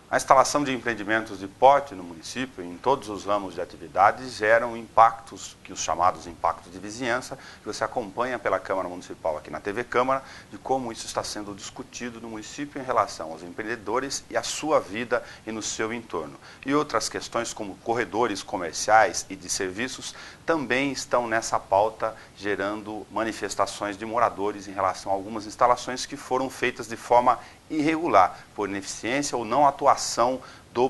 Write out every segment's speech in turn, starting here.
A instalação de empreendimentos de porte no município, em todos os ramos de atividades, geram impactos, que os chamados impactos de vizinhança, que você acompanha pela Câmara Municipal aqui na TV Câmara, de como isso está sendo discutido no município em relação aos empreendedores e à sua vida e no seu entorno. E outras questões como corredores comerciais e de serviços também estão nessa pauta, gerando manifestações de moradores em relação a algumas instalações que foram feitas de forma irregular, por ineficiência ou não atuação do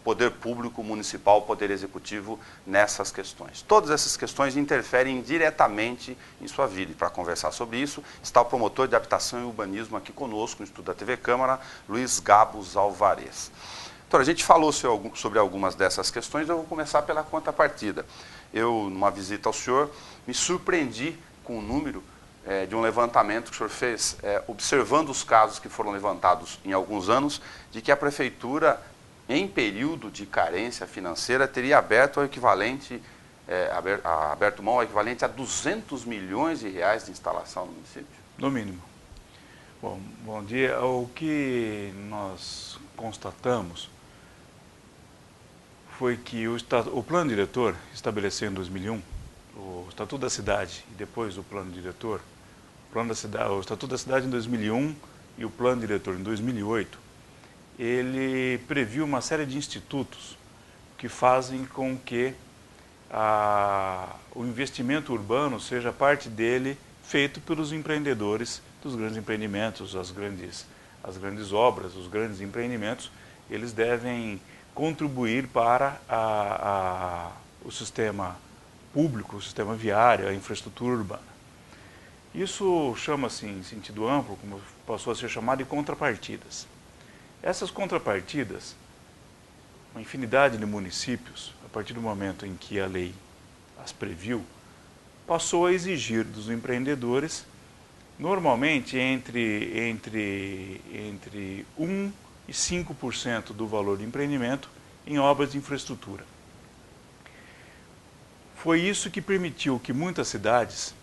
poder público municipal, poder executivo nessas questões. Todas essas questões interferem diretamente em sua vida. E para conversar sobre isso, está o promotor de habitação e urbanismo aqui conosco, no Instituto da TV Câmara, Luiz Gabos Alvarez. Então, a gente falou sobre algumas dessas questões, eu vou começar pela contrapartida. Eu, numa visita ao senhor, me surpreendi com o número de um levantamento que o senhor fez, observando os casos que foram levantados em alguns anos, de que a prefeitura, em período de carência financeira, teria aberto o equivalente, aberto mão ao equivalente a 200 milhões de reais de instalação no município? No mínimo. Bom dia. O que nós constatamos foi que o plano diretor, estabeleceu em 2001, o Estatuto da Cidade e depois o plano diretor, o Estatuto da Cidade em 2001 e o plano diretor em 2008, ele previu uma série de institutos que fazem com que o investimento urbano seja parte dele feito pelos empreendedores dos grandes empreendimentos, as grandes obras, os grandes empreendimentos. Eles devem contribuir para o sistema público, o sistema viário, a infraestrutura urbana. Isso chama-se, em sentido amplo, como passou a ser chamado, de contrapartidas. Essas contrapartidas, uma infinidade de municípios, a partir do momento em que a lei as previu, passou a exigir dos empreendedores, normalmente entre 1% e 5% do valor do empreendimento em obras de infraestrutura. Foi isso que permitiu que muitas cidades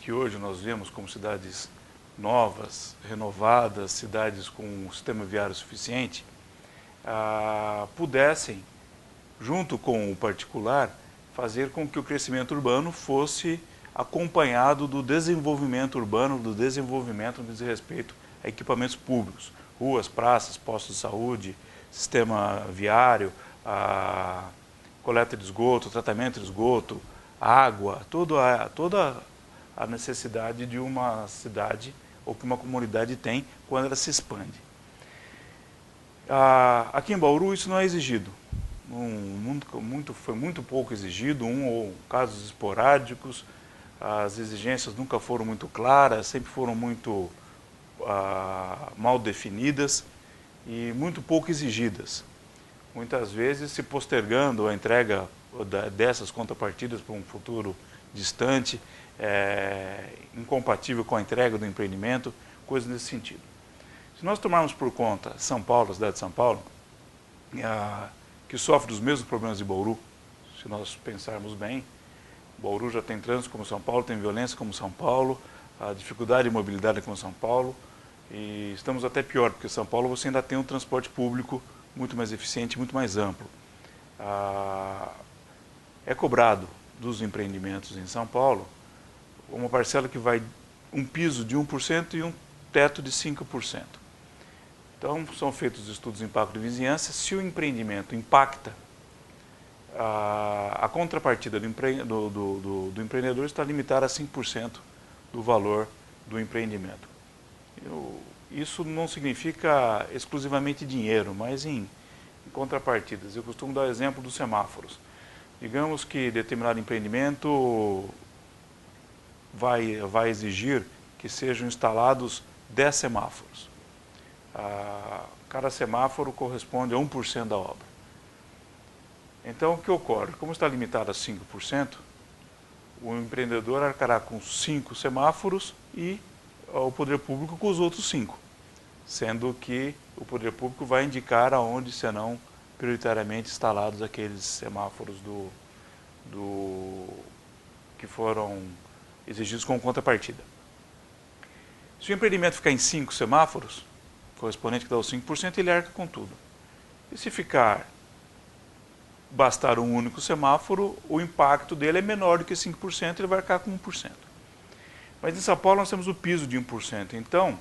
que hoje nós vemos como cidades novas, renovadas, cidades com um sistema viário suficiente, pudessem, junto com o particular, fazer com que o crescimento urbano fosse acompanhado do desenvolvimento urbano, do desenvolvimento no que diz respeito a equipamentos públicos, ruas, praças, postos de saúde, sistema viário, coleta de esgoto, tratamento de esgoto, água, toda a necessidade de uma cidade ou que uma comunidade tem quando ela se expande. Aqui em Bauru isso não é exigido. Foi muito pouco exigido, ou casos esporádicos, as exigências nunca foram muito claras, sempre foram muito mal definidas e muito pouco exigidas. Muitas vezes se postergando a entrega dessas contrapartidas para um futuro distante, incompatível com a entrega do empreendimento, coisas nesse sentido. Se nós tomarmos por conta São Paulo, a cidade de São Paulo, que sofre dos mesmos problemas de Bauru, se nós pensarmos bem, Bauru já tem trânsito como São Paulo, tem violência como São Paulo, a dificuldade de mobilidade como São Paulo, e estamos até pior, porque São Paulo você ainda tem um transporte público muito mais eficiente, muito mais amplo. É cobrado dos empreendimentos em São Paulo uma parcela que vai um piso de 1% e um teto de 5%. Então, são feitos estudos de impacto de vizinhança. Se o empreendimento impacta, a contrapartida do empreendedor está limitada a 5% do valor do empreendimento. Isso não significa exclusivamente dinheiro, mas em contrapartidas. Eu costumo dar o exemplo dos semáforos. Digamos que determinado empreendimento vai exigir que sejam instalados 10 semáforos. Cada semáforo corresponde a 1% da obra. Então, o que ocorre? Como está limitado a 5%, o empreendedor arcará com 5 semáforos e o poder público com os outros 5, sendo que o poder público vai indicar aonde serão prioritariamente instalados aqueles semáforos que foram exigidos com contrapartida. Se o empreendimento ficar em 5 semáforos, correspondente que dá os 5%, ele arca com tudo. E se bastar um único semáforo, o impacto dele é menor do que 5%, ele vai arcar com 1%. Mas em São Paulo nós temos o piso de 1%. Então,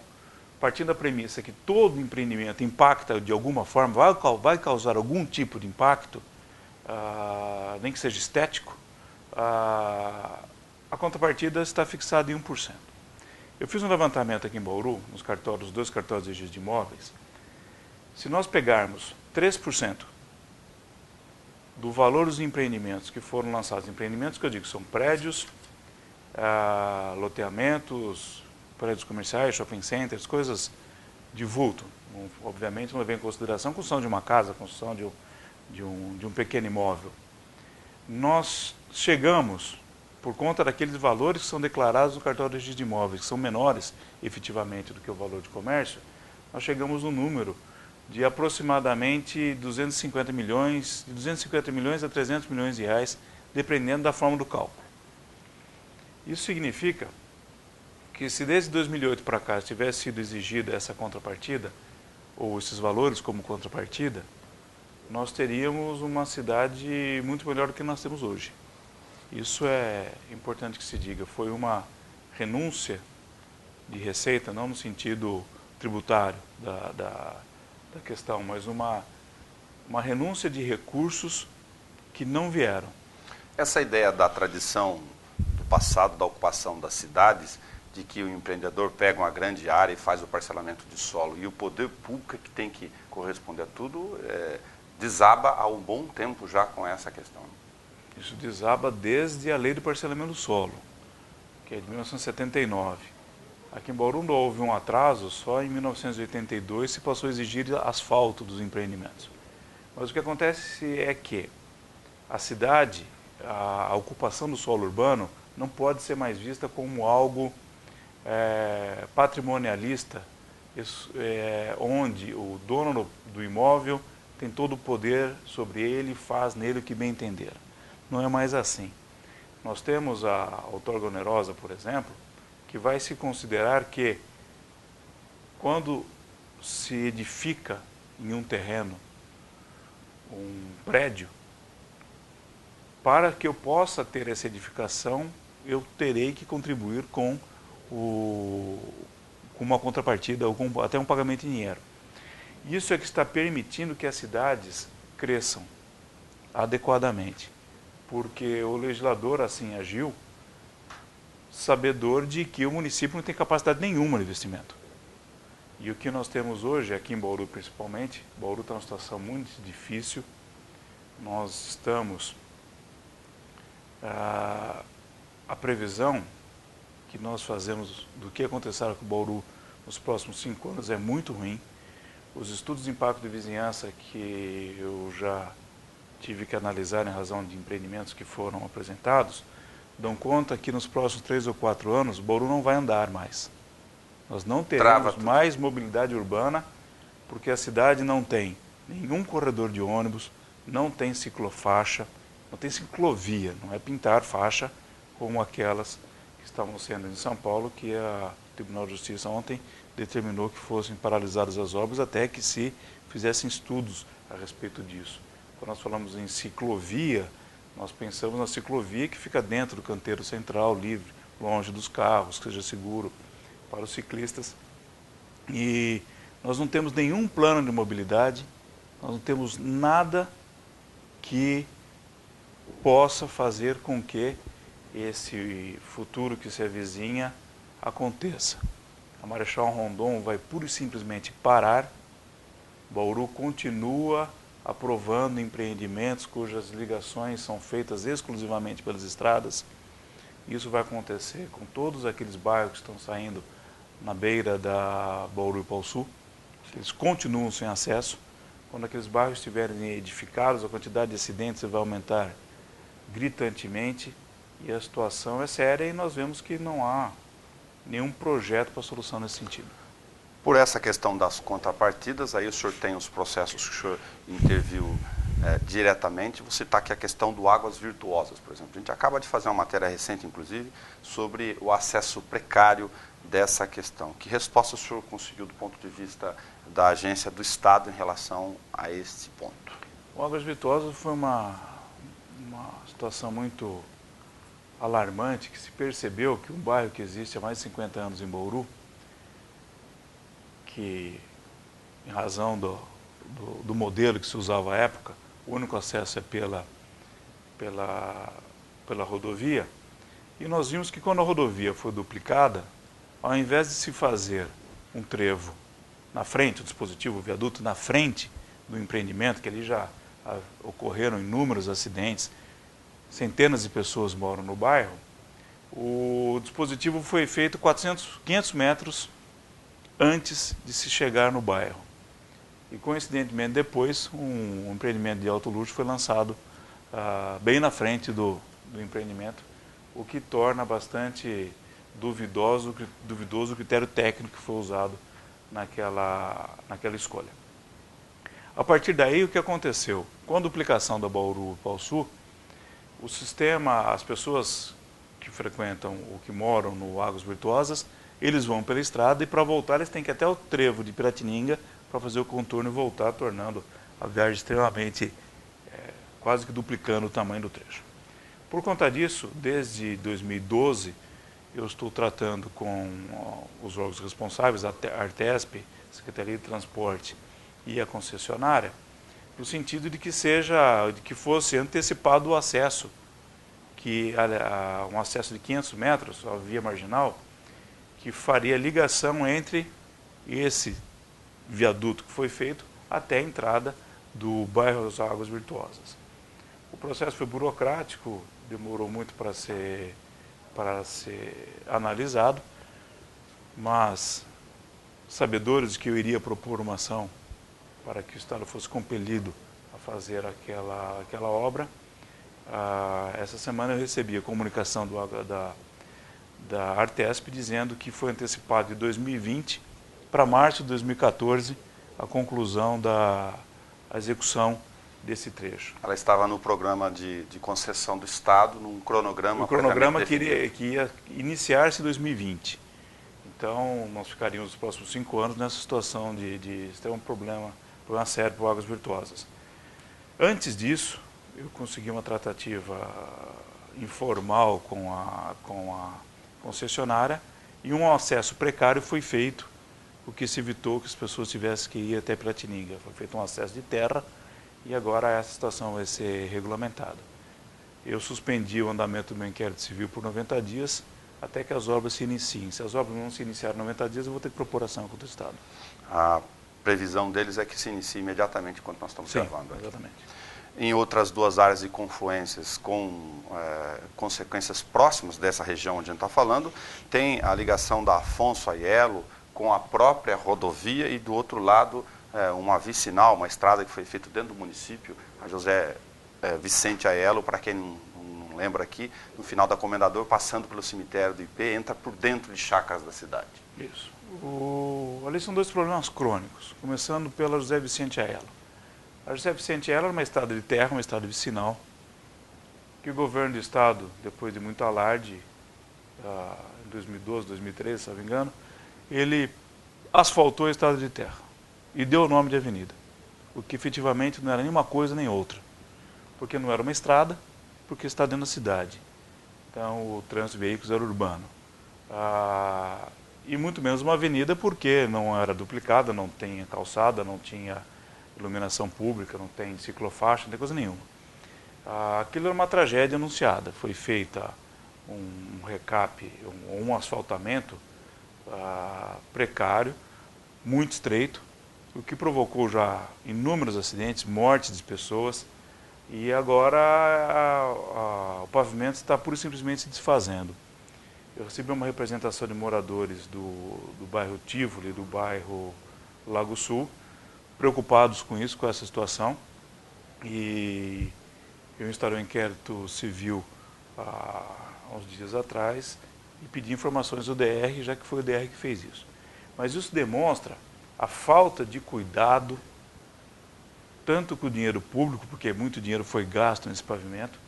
partindo da premissa que todo empreendimento impacta de alguma forma, vai causar algum tipo de impacto, nem que seja estético, a contrapartida está fixada em 1%. Eu fiz um levantamento aqui em Bauru, nos dois cartórios de registro de imóveis. Se nós pegarmos 3% do valor dos empreendimentos que foram lançados, empreendimentos que eu digo são prédios, loteamentos, prédios comerciais, shopping centers, coisas de vulto. Obviamente não levei em consideração a construção de uma casa, a construção de um pequeno imóvel. Nós chegamos, por conta daqueles valores que são declarados no cartório de registro de imóveis, que são menores efetivamente do que o valor de comércio, nós chegamos no número de aproximadamente 250 milhões, de 250 milhões a 300 milhões de reais, dependendo da forma do cálculo. Isso significa que se desde 2008 para cá tivesse sido exigida essa contrapartida, ou esses valores como contrapartida, nós teríamos uma cidade muito melhor do que nós temos hoje. Isso é importante que se diga. Foi uma renúncia de receita, não no sentido tributário da questão, mas uma renúncia de recursos que não vieram. Essa ideia da tradição do passado, da ocupação das cidades, de que o empreendedor pega uma grande área e faz o parcelamento de solo e o poder público que tem que corresponder a tudo, desaba há um bom tempo já com essa questão. Isso desaba desde a lei do parcelamento do solo, que é de 1979. Aqui em Bauru não houve um atraso, só em 1982 se passou a exigir asfalto dos empreendimentos. Mas o que acontece é que a cidade, a ocupação do solo urbano, não pode ser mais vista como algo patrimonialista, onde o dono do imóvel tem todo o poder sobre ele e faz nele o que bem entender. Não é mais assim. Nós temos a outorga onerosa, por exemplo, que vai se considerar que quando se edifica em um terreno um prédio, para que eu possa ter essa edificação, eu terei que contribuir com uma contrapartida, ou até um pagamento em dinheiro. Isso é que está permitindo que as cidades cresçam adequadamente, porque o legislador assim agiu, sabedor de que o município não tem capacidade nenhuma de investimento. E o que nós temos hoje, aqui em Bauru principalmente, Bauru está numa situação muito difícil, nós estamos, a previsão que nós fazemos do que acontecerá com o Bauru nos próximos 5 anos é muito ruim. Os estudos de impacto de vizinhança que eu já tive que analisar em razão de empreendimentos que foram apresentados, dão conta que nos próximos 3 ou 4 anos, Bauru não vai andar mais. Nós não teremos mais mobilidade urbana, porque a cidade não tem nenhum corredor de ônibus, não tem ciclofaixa, não tem ciclovia, não é pintar faixa como aquelas que estavam sendo em São Paulo, que o Tribunal de Justiça ontem determinou que fossem paralisadas as obras até que se fizessem estudos a respeito disso. Quando nós falamos em ciclovia, nós pensamos na ciclovia que fica dentro do canteiro central, livre, longe dos carros, que seja seguro para os ciclistas. E nós não temos nenhum plano de mobilidade, nós não temos nada que possa fazer com que esse futuro que se avizinha aconteça. A Marechal Rondon vai pura e simplesmente parar. Bauru continua aprovando empreendimentos cujas ligações são feitas exclusivamente pelas estradas. Isso vai acontecer com todos aqueles bairros que estão saindo na beira da Bauru e Sul. Eles continuam sem acesso. Quando aqueles bairros estiverem edificados, a quantidade de acidentes vai aumentar gritantemente e a situação é séria e nós vemos que não há nenhum projeto para solução nesse sentido. Por essa questão das contrapartidas, aí o senhor tem os processos que o senhor interviu diretamente. Vou citar aqui a questão do águas virtuosas, por exemplo. A gente acaba de fazer uma matéria recente, inclusive, sobre o acesso precário dessa questão. Que resposta o senhor conseguiu do ponto de vista da agência do Estado em relação a esse ponto? O Águas Virtuosas foi uma situação muito alarmante, que se percebeu que um bairro que existe há mais de 50 anos em Bauru, que em razão do modelo que se usava à época, o único acesso é pela rodovia, e nós vimos que quando a rodovia foi duplicada, ao invés de se fazer um trevo na frente, o dispositivo, o viaduto na frente do empreendimento, que ali já ocorreram inúmeros acidentes, centenas de pessoas moram no bairro, o dispositivo foi feito 500 metros antes de se chegar no bairro. E coincidentemente depois, um empreendimento de alto luxo foi lançado bem na frente do empreendimento, o que torna bastante duvidoso o critério técnico que foi usado naquela escolha. A partir daí, o que aconteceu? Com a duplicação da Bauru-Ipauçu, o sistema, as pessoas que frequentam ou que moram no Águas Virtuosas, eles vão pela estrada e para voltar eles têm que ir até o trevo de Piratininga para fazer o contorno e voltar, tornando a viagem extremamente, quase que duplicando o tamanho do trecho. Por conta disso, desde 2012, eu estou tratando com os órgãos responsáveis, a Artesp, Secretaria de Transporte e a concessionária, no sentido de que fosse antecipado o acesso, um acesso de 500 metros, a via marginal, que faria ligação entre esse viaduto que foi feito até a entrada do bairro das Águas Virtuosas. O processo foi burocrático, demorou muito para ser analisado, mas sabedores de que eu iria propor uma ação para que o Estado fosse compelido a fazer aquela obra, essa semana eu recebi a comunicação da Artesp dizendo que foi antecipado de 2020 para março de 2014 a conclusão da execução desse trecho. Ela estava no programa de concessão do Estado, num cronograma... O cronograma que ia iniciar-se em 2020. Então, nós ficaríamos os próximos 5 anos nessa situação de ter um problema sério para Águas Virtuosas. Antes disso, eu consegui uma tratativa informal com a concessionária e um acesso precário foi feito, o que se evitou que as pessoas tivessem que ir até Piratininga. Foi feito um acesso de terra e agora essa situação vai ser regulamentada. Eu suspendi o andamento do meu inquérito civil por 90 dias até que as obras se iniciem. Se as obras não se iniciarem em 90 dias, eu vou ter que propor ação contra o Estado. A previsão deles é que se inicie imediatamente enquanto nós estamos gravando aqui. Exatamente. Em outras duas áreas de confluências com consequências próximas dessa região onde a gente está falando, tem a ligação da Afonso Aiello com a própria rodovia e do outro lado uma vicinal, uma estrada que foi feita dentro do município, a José Vicente Aiello, para quem não lembra aqui, no final da Comendador, passando pelo cemitério do IP, entra por dentro de chácaras da cidade. Isso. Ali são dois problemas crônicos, começando pela José Vicente Aiello. A José Vicente Aiello era uma estrada de terra, uma estrada vicinal, que o governo do estado, depois de muito alarde, em 2012, 2013, se não me engano, ele asfaltou a estrada de terra e deu o nome de avenida, o que efetivamente não era nem uma coisa nem outra, porque não era uma estrada, porque está dentro da cidade. Então o trânsito de veículos era urbano. E muito menos uma avenida, porque não era duplicada, não tinha calçada, não tinha iluminação pública, não tem ciclofaixa, não tem coisa nenhuma. Aquilo era uma tragédia anunciada. Foi feita um recap, um asfaltamento precário, muito estreito, o que provocou já inúmeros acidentes, mortes de pessoas, e agora o pavimento está pura e simplesmente se desfazendo. Eu recebi uma representação de moradores do bairro Tivoli, do bairro Lago Sul, preocupados com isso, com essa situação, e eu instalei um inquérito civil há uns dias atrás e pedi informações do DR, já que foi o DR que fez isso. Mas isso demonstra a falta de cuidado tanto com o dinheiro público, porque muito dinheiro foi gasto nesse pavimento,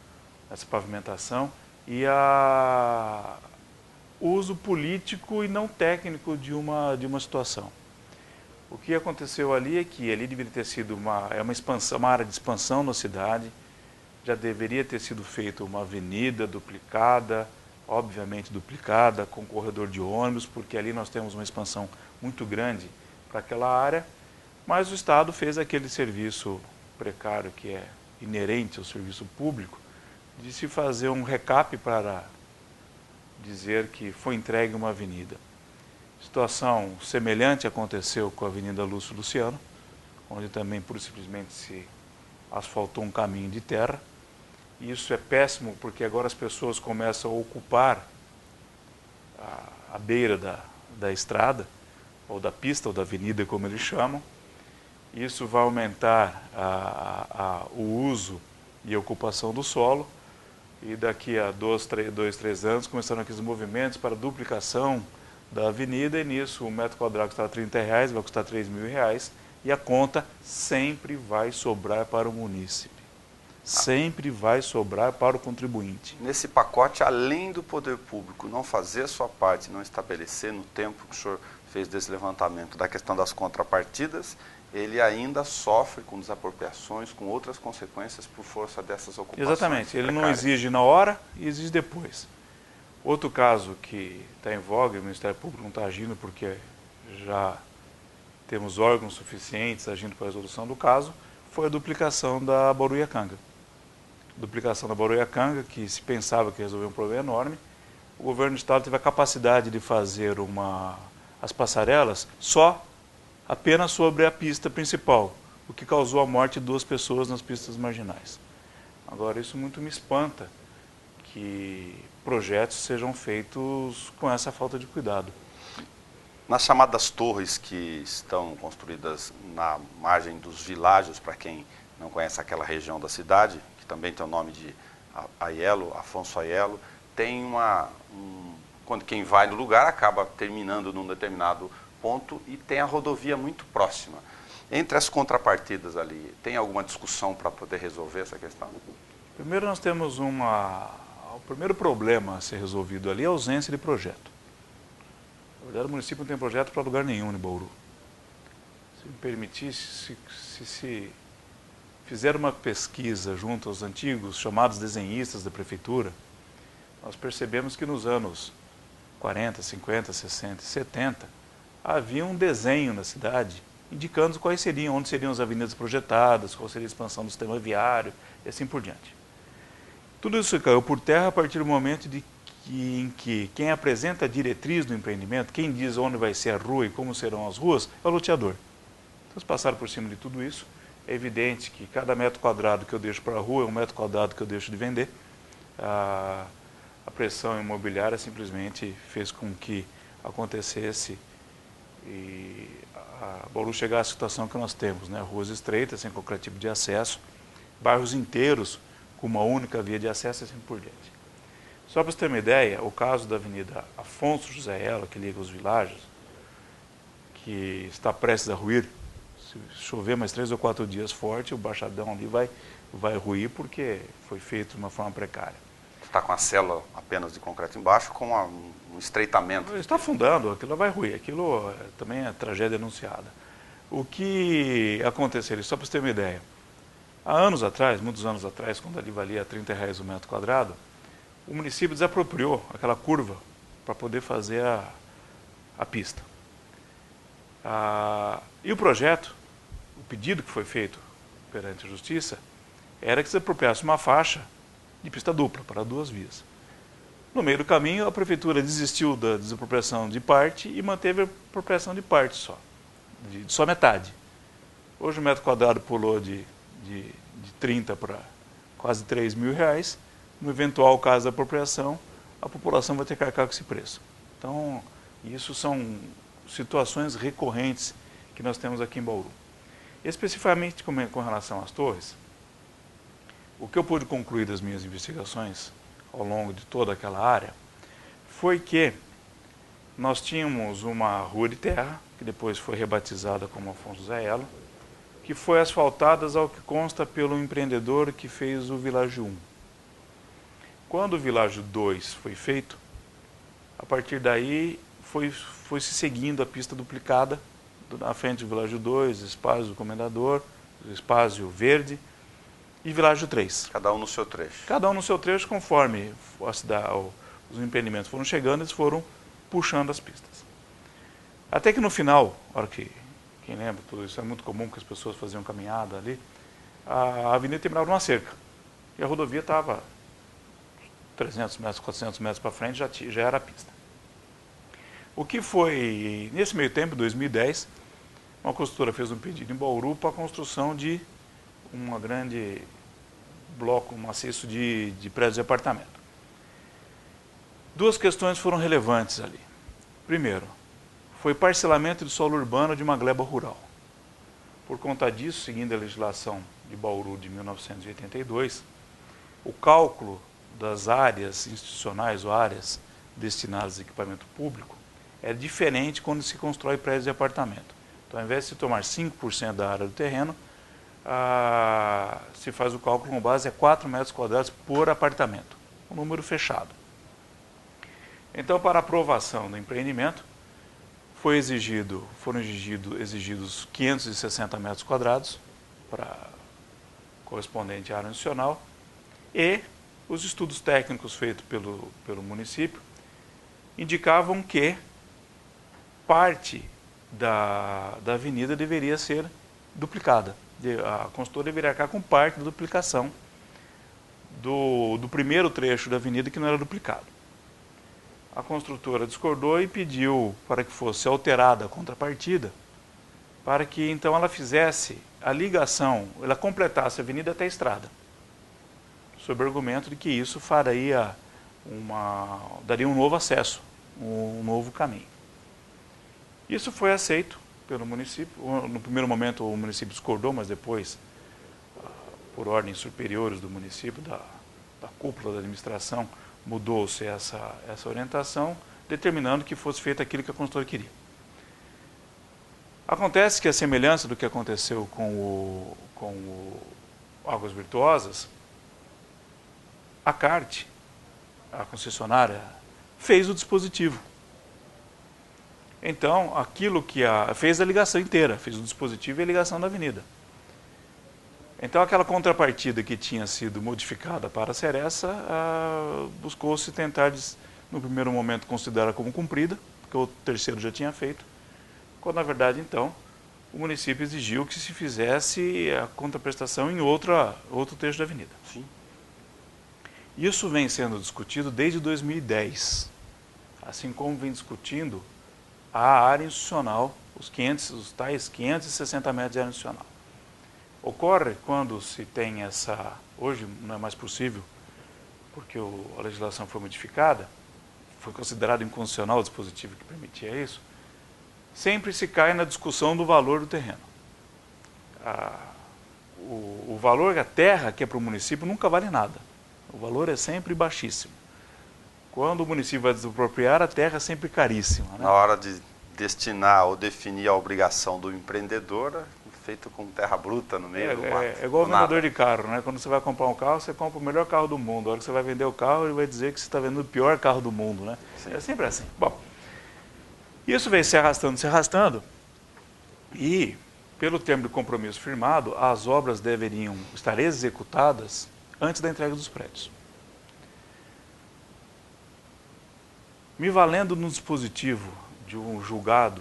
nessa pavimentação, e o uso político e não técnico de uma situação. O que aconteceu ali é que ali deveria ter sido uma expansão, uma área de expansão na cidade, já deveria ter sido feita uma avenida duplicada, obviamente duplicada, com corredor de ônibus, porque ali nós temos uma expansão muito grande para aquela área, mas o Estado fez aquele serviço precário que é inerente ao serviço público, de se fazer um recap para dizer que foi entregue uma avenida. Situação semelhante aconteceu com a Avenida Lúcio Luciano, onde também pura e simplesmente se asfaltou um caminho de terra. Isso é péssimo porque agora as pessoas começam a ocupar a beira da estrada, ou da pista, ou da avenida, como eles chamam. Isso vai aumentar o uso e a ocupação do solo, e daqui a 3 anos começaram aqueles movimentos para duplicação da avenida, e nisso o metro quadrado custava R$30, vai custar R$3.000, e a conta sempre vai sobrar para o munícipe. Sempre vai sobrar para o contribuinte. Nesse pacote, além do poder público não fazer a sua parte, não estabelecer no tempo que o senhor fez desse levantamento da questão das contrapartidas, ele ainda sofre com desapropriações, com outras consequências por força dessas ocupações. Exatamente, ele precárias. não exige na hora e exige depois. Outro caso que está em voga, o Ministério Público não está agindo porque já temos órgãos suficientes agindo para a resolução do caso, foi a duplicação da Baruiacanga. Duplicação da Baruiacanga, que se pensava que resolveu um problema enorme, o governo do estado teve a capacidade de fazer as passarelas apenas sobre a pista principal, o que causou a morte de 2 pessoas nas pistas marginais. Agora, isso muito me espanta, que projetos sejam feitos com essa falta de cuidado. Nas chamadas torres que estão construídas na margem dos Világios, para quem não conhece aquela região da cidade, que também tem o nome de Afonso Aiello, tem quando quem vai no lugar acaba terminando num determinado ponto e tem a rodovia muito próxima. Entre as contrapartidas ali, tem alguma discussão para poder resolver essa questão? Primeiro nós temos o primeiro problema a ser resolvido ali é a ausência de projeto. Na verdade, o município não tem projeto para lugar nenhum em Bauru. Se me permitisse, se fizer uma pesquisa junto aos antigos chamados desenhistas da prefeitura, nós percebemos que nos anos 40, 50, 60 e 70, havia um desenho na cidade indicando onde seriam as avenidas projetadas, qual seria a expansão do sistema viário e assim por diante. Tudo isso caiu por terra a partir do momento em que quem apresenta a diretriz do empreendimento, quem diz onde vai ser a rua e como serão as ruas, é o loteador. Então, eles passaram por cima de tudo isso. É evidente que cada metro quadrado que eu deixo para a rua é um metro quadrado que eu deixo de vender. A pressão imobiliária simplesmente fez com que acontecesse e a Bauru chegar à situação que nós temos, né? Ruas estreitas, sem qualquer tipo de acesso, bairros inteiros com uma única via de acesso e assim por diante. Só para você ter uma ideia, o caso da Avenida Afonso José Aiello, que liga os Világios, que está prestes a ruir, se chover mais 3 ou 4 dias forte, o baixadão ali vai ruir porque foi feito de uma forma precária. Está com a célula apenas de concreto embaixo, com um estreitamento. Está afundando, aquilo vai ruir, aquilo também é tragédia anunciada. O que aconteceria, só para você ter uma ideia, há anos atrás, muitos anos atrás, quando ali valia R$30 o metro quadrado, o município desapropriou aquela curva para poder fazer a pista. E o projeto, o pedido que foi feito perante a justiça, era que se apropriasse uma faixa de pista dupla para 2 vias. No meio do caminho, a prefeitura desistiu da desapropriação de parte e manteve a apropriação de parte só, só metade. Hoje o metro quadrado pulou de 30 para quase R$3.000. No eventual caso da apropriação, a população vai ter que arcar com esse preço. Então, isso são situações recorrentes que nós temos aqui em Bauru. Especificamente com relação às torres, o que eu pude concluir das minhas investigações ao longo de toda aquela área foi que nós tínhamos uma rua de terra, que depois foi rebatizada como Afonso José Aiello, que foi asfaltadas ao que consta pelo empreendedor que fez o Világio 1. Quando o Világio 2 foi feito, a partir daí foi se seguindo a pista duplicada, na frente do Világio 2, Espaço do Comendador, Espaço Verde e Világio 3. Cada um no seu trecho. Cada um no seu trecho, conforme os empreendimentos foram chegando, eles foram puxando as pistas. Até que no final, hora que quem lembra, tudo isso é muito comum que as pessoas faziam caminhada ali, a avenida terminava numa cerca. E a rodovia estava 300 metros, 400 metros para frente, já era a pista. O que foi, nesse meio tempo, em 2010, uma construtora fez um pedido em Bauru para a construção de um grande bloco maciço de prédios de apartamento. Duas questões foram relevantes ali. Primeiro, foi parcelamento de solo urbano de uma gleba rural. Por conta disso, seguindo a legislação de Bauru de 1982, o cálculo das áreas institucionais ou áreas destinadas a equipamento público é diferente quando se constrói prédios de apartamento. Então, ao invés de se tomar 5% da área do terreno, se faz o cálculo com base a 4 metros quadrados por apartamento, um número fechado. Então, para aprovação do empreendimento, foram exigidos 560 metros quadrados para correspondente à área institucional e os estudos técnicos feitos pelo município indicavam que parte da avenida deveria ser duplicada. A construtora deveria arcar com parte da duplicação do primeiro trecho da avenida que não era duplicado. A construtora discordou e pediu para que fosse alterada a contrapartida, para que então ela fizesse a ligação, ela completasse a avenida até a estrada, sob o argumento de que isso daria um novo acesso, um novo caminho. Isso foi aceito pelo município. No primeiro momento o município discordou, mas depois, por ordens superiores do município, da cúpula da administração, mudou-se essa orientação, determinando que fosse feito aquilo que a construtora queria. Acontece que a semelhança do que aconteceu com o Águas Virtuosas, a CART, a concessionária, fez o dispositivo. Então, aquilo que fez a ligação inteira, fez o dispositivo e a ligação da avenida. Então, aquela contrapartida que tinha sido modificada para ser essa, buscou-se tentar, no primeiro momento, considerar como cumprida, porque o terceiro já tinha feito, quando, na verdade, então, o município exigiu que se fizesse a contraprestação em outro trecho da avenida. Sim. Isso vem sendo discutido desde 2010, assim como vem discutindo a área institucional, os tais 560 metros de área institucional. Ocorre quando se tem hoje não é mais possível, porque a legislação foi modificada, foi considerado inconstitucional o dispositivo que permitia isso, sempre se cai na discussão do valor do terreno. O valor da terra, que é para o município, nunca vale nada. O valor é sempre baixíssimo. Quando o município vai desapropriar, a terra é sempre caríssima, né? Na hora de destinar ou definir a obrigação do empreendedor, feito com terra bruta no meio do mato. É igual o vendedor de carro, né? Quando você vai comprar um carro, você compra o melhor carro do mundo. A hora que você vai vender o carro, ele vai dizer que você está vendendo o pior carro do mundo, né? Sim. É sempre assim. Bom, isso vem se arrastando, e, pelo termo de compromisso firmado, as obras deveriam estar executadas antes da entrega dos prédios. Me valendo no dispositivo de um julgado,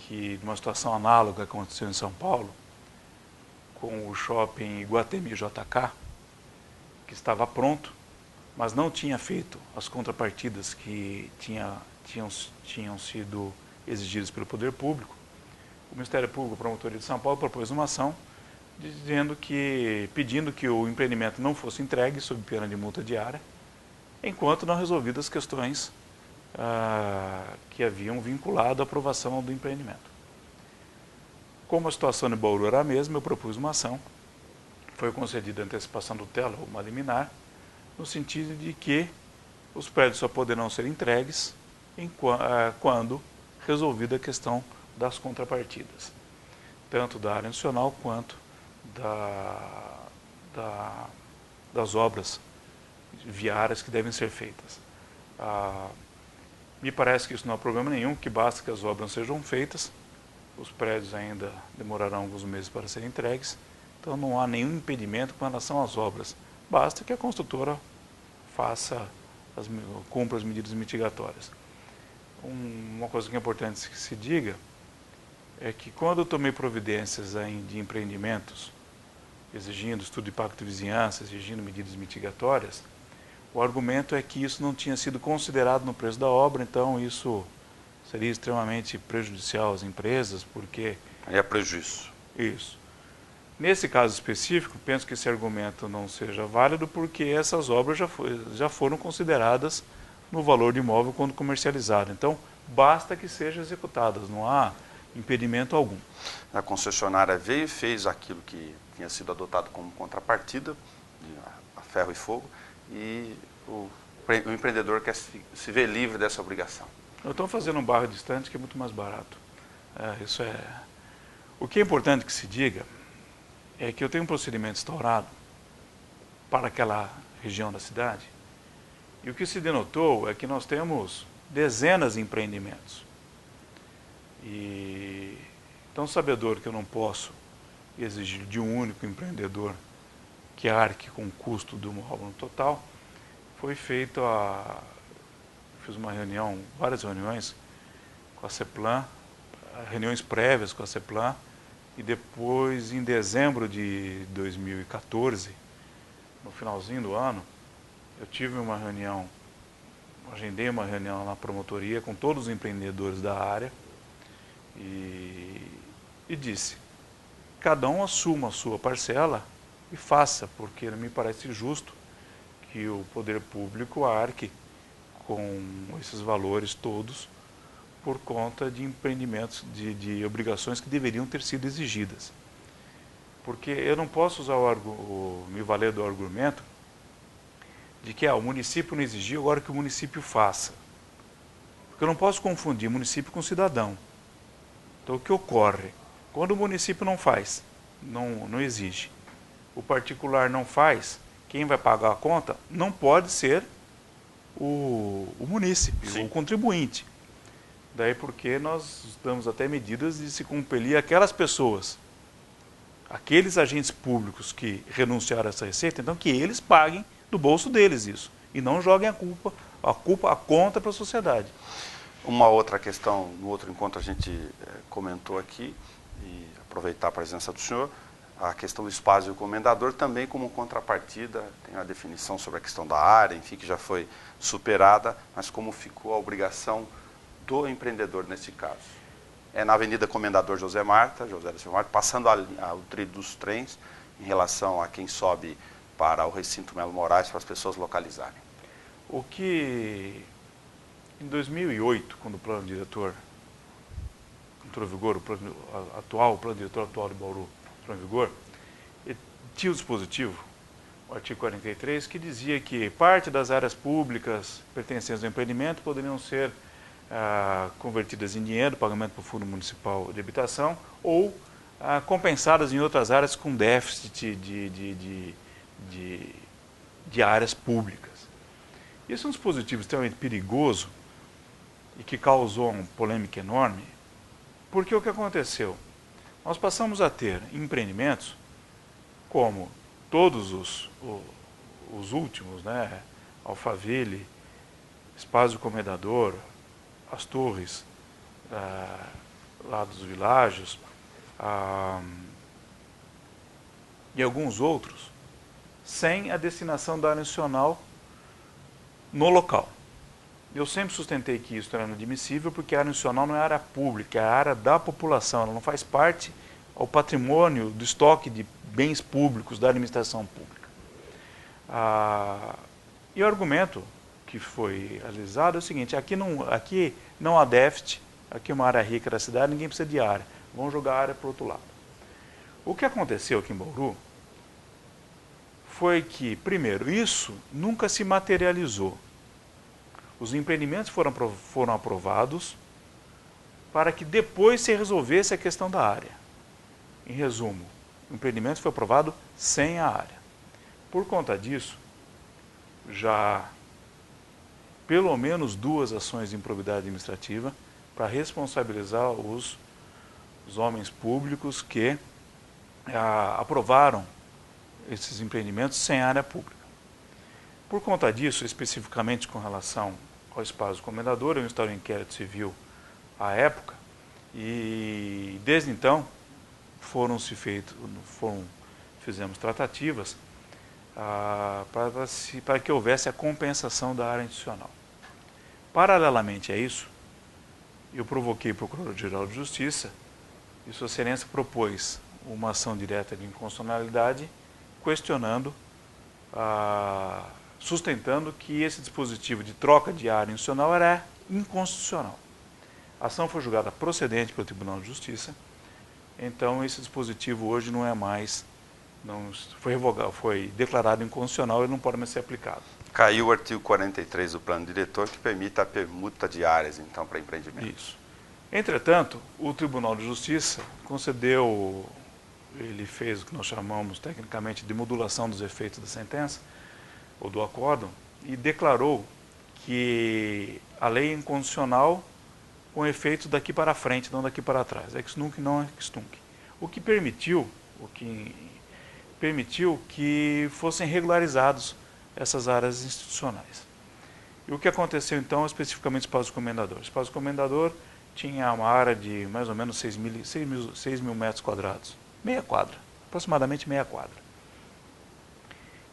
de uma situação análoga que aconteceu em São Paulo, com o shopping Iguatemi JK, que estava pronto, mas não tinha feito as contrapartidas que tinham sido exigidas pelo Poder Público. O Ministério Público, a Promotoria de São Paulo, propôs uma ação pedindo que o empreendimento não fosse entregue sob pena de multa diária, enquanto não resolvidas as questões que haviam vinculado a aprovação do empreendimento. Como a situação de Bauru era a mesma, eu propus uma ação. Foi concedida a antecipação do TELA, uma liminar, no sentido de que os prédios só poderão ser entregues quando resolvida a questão das contrapartidas. tanto da área nacional quanto das obras viárias que devem ser feitas. Me parece que isso não há problema nenhum, que basta que as obras sejam feitas, os prédios ainda demorarão alguns meses para serem entregues, então não há nenhum impedimento com relação às obras, basta que a construtora cumpra as medidas mitigatórias. Uma coisa que é importante que se diga é que quando eu tomei providências de empreendimentos, exigindo estudo de impacto de vizinhança, exigindo medidas mitigatórias, o argumento é que isso não tinha sido considerado no preço da obra, então isso seria extremamente prejudicial às empresas, porque... Aí é prejuízo. Isso. Nesse caso específico, penso que esse argumento não seja válido, porque essas obras já foram consideradas no valor do imóvel quando comercializado. Então, basta que sejam executadas, não há impedimento algum. A concessionária veio e fez aquilo que tinha sido adotado como contrapartida, a ferro e fogo, e o empreendedor quer se ver livre dessa obrigação. Eu estou fazendo um bairro distante que é muito mais barato. O que é importante que se diga é que eu tenho um procedimento instaurado para aquela região da cidade, e o que se denotou é que nós temos dezenas de empreendimentos. E tão sabedor que eu não posso exigir de um único empreendedor que arque com o custo do imóvel no total, foi feito fiz uma reunião, várias reuniões com a CEPLAN, reuniões prévias com a CEPLAN, e depois, em dezembro de 2014, no finalzinho do ano, eu tive uma reunião, agendei uma reunião na promotoria com todos os empreendedores da área e disse, cada um assuma a sua parcela e faça, porque me parece justo que o poder público arque com esses valores todos por conta de empreendimentos, de obrigações que deveriam ter sido exigidas. Porque eu não posso me valer do argumento de que o município não exigiu, agora que o município faça. Porque eu não posso confundir município com cidadão. Então o que ocorre? Quando o município não faz, não exige, o particular não faz, quem vai pagar a conta não pode ser o munícipe, Sim. o contribuinte. Daí porque nós damos até medidas de se compelir aquelas pessoas, aqueles agentes públicos que renunciaram a essa receita, então que eles paguem do bolso deles isso, e não joguem a conta para a sociedade. Uma outra questão, no outro encontro a gente comentou aqui, e aproveitar a presença do senhor, a questão do espaço do comendador também como contrapartida, tem a definição sobre a questão da área, enfim, que já foi superada, mas como ficou a obrigação do empreendedor nesse caso. É na Avenida Comendador José da Silva Marta, passando o trilho dos trens, em relação a quem sobe para o recinto Melo Moraes, para as pessoas localizarem. O que, em 2008, quando o plano diretor entrou em vigor, o plano diretor atual de Bauru entrou em vigor, tinha o dispositivo, o artigo 43, que dizia que parte das áreas públicas pertencentes ao empreendimento poderiam ser convertidas em dinheiro, pagamento para o Fundo Municipal de Habitação, ou compensadas em outras áreas com déficit de áreas públicas. Esse é um dispositivo extremamente perigoso e que causou uma polêmica enorme, porque o que aconteceu? Nós passamos a ter empreendimentos como todos os últimos, né? Alphaville, Espaço do Comendador, as torres lá dos világios e alguns outros, sem a destinação da área nacional no local. Eu sempre sustentei que isso era inadmissível, porque a área nacional não é área pública, é a área da população, ela não faz parte ao patrimônio do estoque de bens públicos da administração pública. E o argumento que foi realizado é o seguinte, aqui não há déficit, aqui é uma área rica da cidade, ninguém precisa de área, vamos jogar a área para o outro lado. O que aconteceu aqui em Bauru foi que, primeiro, isso nunca se materializou. Os empreendimentos foram aprovados para que depois se resolvesse a questão da área. em resumo, o empreendimento foi aprovado sem a área. Por conta disso, já pelo menos 2 ações de improbidade administrativa para responsabilizar os homens públicos que aprovaram esses empreendimentos sem área pública. Por conta disso, especificamente com relação ao espaço do Comendador, eu instaurei um inquérito civil à época e desde então fizemos tratativas para que houvesse a compensação da área institucional. Paralelamente a isso, eu provoquei o Procurador-Geral de Justiça e Sua Excelência propôs uma ação direta de inconstitucionalidade questionando, sustentando que esse dispositivo de troca de área institucional era inconstitucional. A ação foi julgada procedente pelo Tribunal de Justiça, então esse dispositivo hoje não é mais, foi revogado, foi declarado inconstitucional e não pode mais ser aplicado. Caiu o artigo 43 do plano diretor que permite a permuta de áreas, então, para empreendimento. Isso. Entretanto, o Tribunal de Justiça concedeu, ele fez o que nós chamamos tecnicamente de modulação dos efeitos da sentença, ou do acórdão, e declarou que a lei é inconstitucional com efeito daqui para frente, não daqui para trás. Ex nunc não ex tunc. O que permitiu que fossem regularizados essas áreas institucionais. E o que aconteceu então especificamente no Espaço do Comendador? O Espaço do Comendador tinha uma área de mais ou menos 6 mil metros quadrados, meia quadra, aproximadamente meia quadra.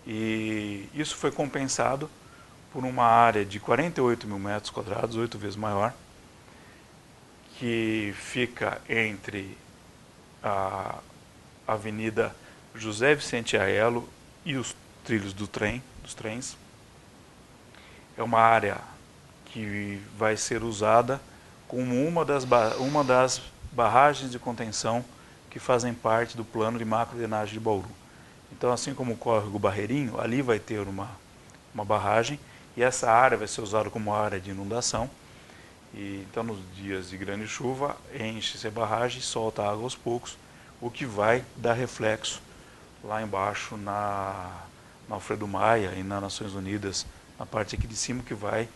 E isso foi compensado por uma área de 48 mil metros quadrados, 8 vezes maior, que fica entre a Avenida José Vicente Aello e os trilhos dos trens. É uma área que vai ser usada como uma das barragens de contenção que fazem parte do plano de macro-drenagem de Bauru. Então, assim como o córrego Barreirinho, ali vai ter uma barragem e essa área vai ser usada como área de inundação. E, então, nos dias de grande chuva, enche-se a barragem e solta água aos poucos, o que vai dar reflexo lá embaixo na Alfredo Maia e nas Nações Unidas, na parte aqui de cima, que vai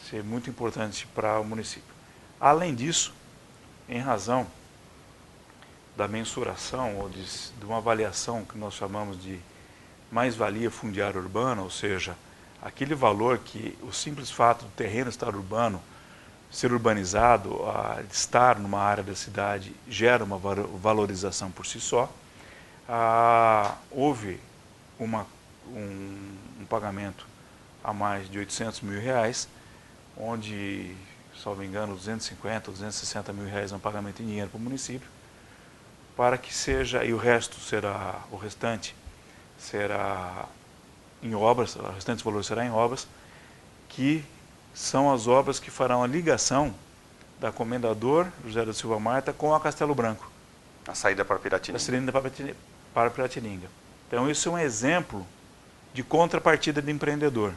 ser muito importante para o município. Além disso, em razão da mensuração ou de uma avaliação que nós chamamos de mais-valia fundiária urbana, ou seja, aquele valor que o simples fato do terreno estar urbano, ser urbanizado, estar numa área da cidade, gera uma valorização por si só. Houve um pagamento a mais de 800 mil reais, onde, salvo engano, 250 ou 260 mil reais é um pagamento em dinheiro para o município, para que seja, e o restante será em obras, o restante valor será em obras, que são as obras que farão a ligação da Comendador José da Silva Marta com a Castelo Branco. A saída para Piratininga. A saída para Piratininga. Então, isso é um exemplo de contrapartida de empreendedor.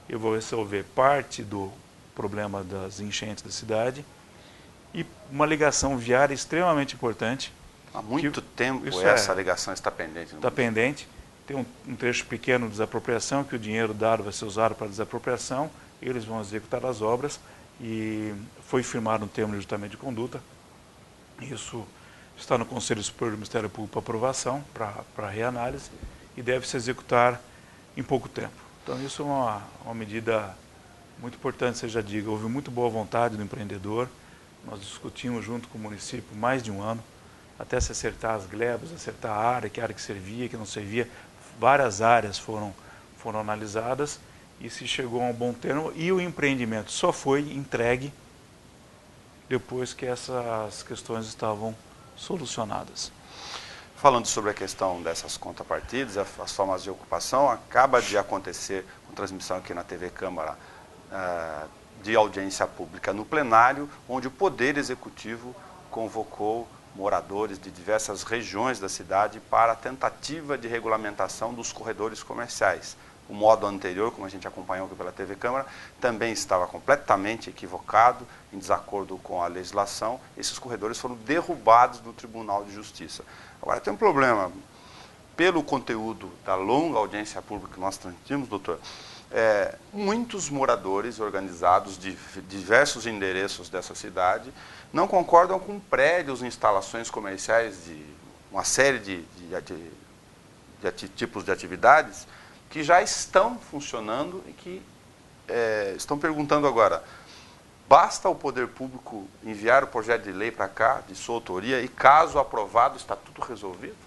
Eu vou resolver parte do problema das enchentes da cidade e uma ligação viária extremamente importante. Há muito tempo essa ligação está pendente. Está pendente. Tem um trecho pequeno de desapropriação, que o dinheiro dado vai ser usado para desapropriação, eles vão executar as obras e foi firmado um termo de ajustamento de conduta. Isso está no Conselho Superior do Ministério Público para aprovação, para reanálise, e deve se executar em pouco tempo. Então isso é uma medida muito importante, você já diga, houve muito boa vontade do empreendedor, nós discutimos junto com o município mais de um ano, até se acertar as glebas, acertar a área que servia, que não servia, várias áreas foram analisadas e se chegou a um bom termo e o empreendimento só foi entregue depois que essas questões estavam solucionadas. Falando sobre a questão dessas contrapartidas, as formas de ocupação, acaba de acontecer com transmissão aqui na TV Câmara de audiência pública no plenário, onde o Poder Executivo convocou moradores de diversas regiões da cidade para a tentativa de regulamentação dos corredores comerciais, O modo anterior, como a gente acompanhou aqui pela TV Câmara, também estava completamente equivocado, em desacordo com a legislação. Esses corredores foram derrubados do Tribunal de Justiça. Agora tem um problema. Pelo conteúdo da longa audiência pública que nós transmitimos, doutor, muitos moradores organizados de diversos endereços dessa cidade não concordam com prédios e instalações comerciais de uma série de tipos de atividades que já estão funcionando e que estão perguntando agora, basta o poder público enviar o projeto de lei para cá, de sua autoria, e caso aprovado, está tudo resolvido?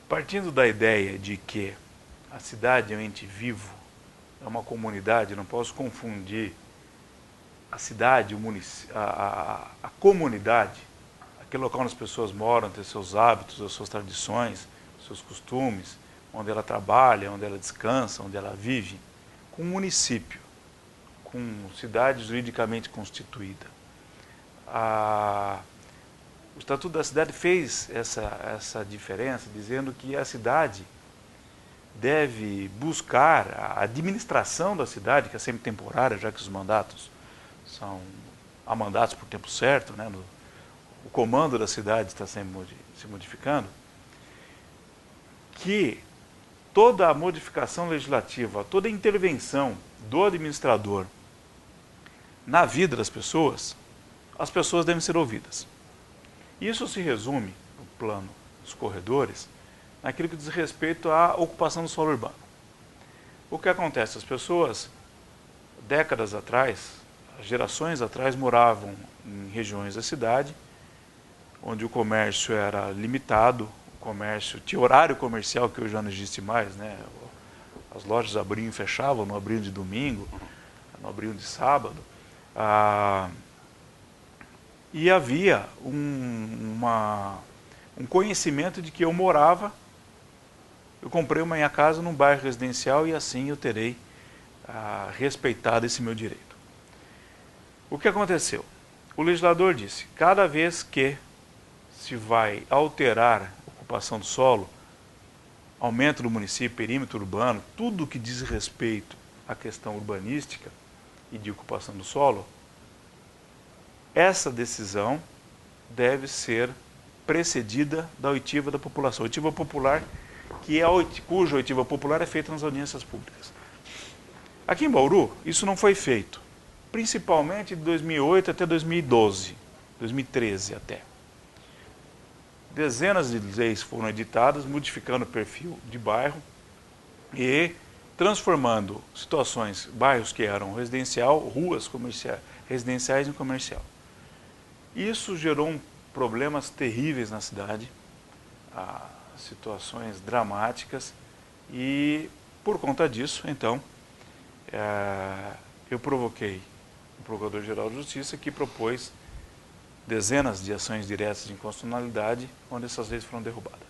Partindo da ideia de que a cidade é um ente vivo, é uma comunidade, não posso confundir a cidade, a comunidade, aquele local onde as pessoas moram, tem seus hábitos, as suas tradições, seus costumes, onde ela trabalha, onde ela descansa, onde ela vive, com um município, com cidade juridicamente constituída. O Estatuto da Cidade fez essa diferença, dizendo que a cidade deve buscar a administração da cidade, que é sempre temporária, já que os mandatos há mandatos por tempo certo, né? O comando da cidade está sempre se modificando, que toda a modificação legislativa, toda a intervenção do administrador na vida das pessoas, as pessoas devem ser ouvidas. Isso se resume, no plano dos corredores, naquilo que diz respeito à ocupação do solo urbano. O que acontece? As pessoas, décadas atrás, gerações atrás, moravam em regiões da cidade, onde o comércio era limitado, o comércio tinha horário comercial que hoje já não existe mais, né? As lojas abriam e fechavam, não abriam de domingo, não abriam de sábado. E havia um conhecimento de que eu comprei uma minha casa num bairro residencial e assim eu terei respeitado esse meu direito. O que aconteceu? O legislador disse, cada vez que se vai alterar a ocupação do solo, aumento do município, perímetro urbano, tudo que diz respeito à questão urbanística e de ocupação do solo, essa decisão deve ser precedida da oitiva da população. Oitiva popular, cuja oitiva popular é feita nas audiências públicas. Aqui em Bauru, isso não foi feito, principalmente de 2008 até 2012, 2013 até. Dezenas de leis foram editadas, modificando o perfil de bairro e transformando bairros que eram residencial, ruas residenciais em comercial. Isso gerou problemas terríveis na cidade, situações dramáticas, e por conta disso, então, eu provoquei o Procurador-Geral de Justiça, que propôs dezenas de ações diretas de inconstitucionalidade, onde essas leis foram derrubadas.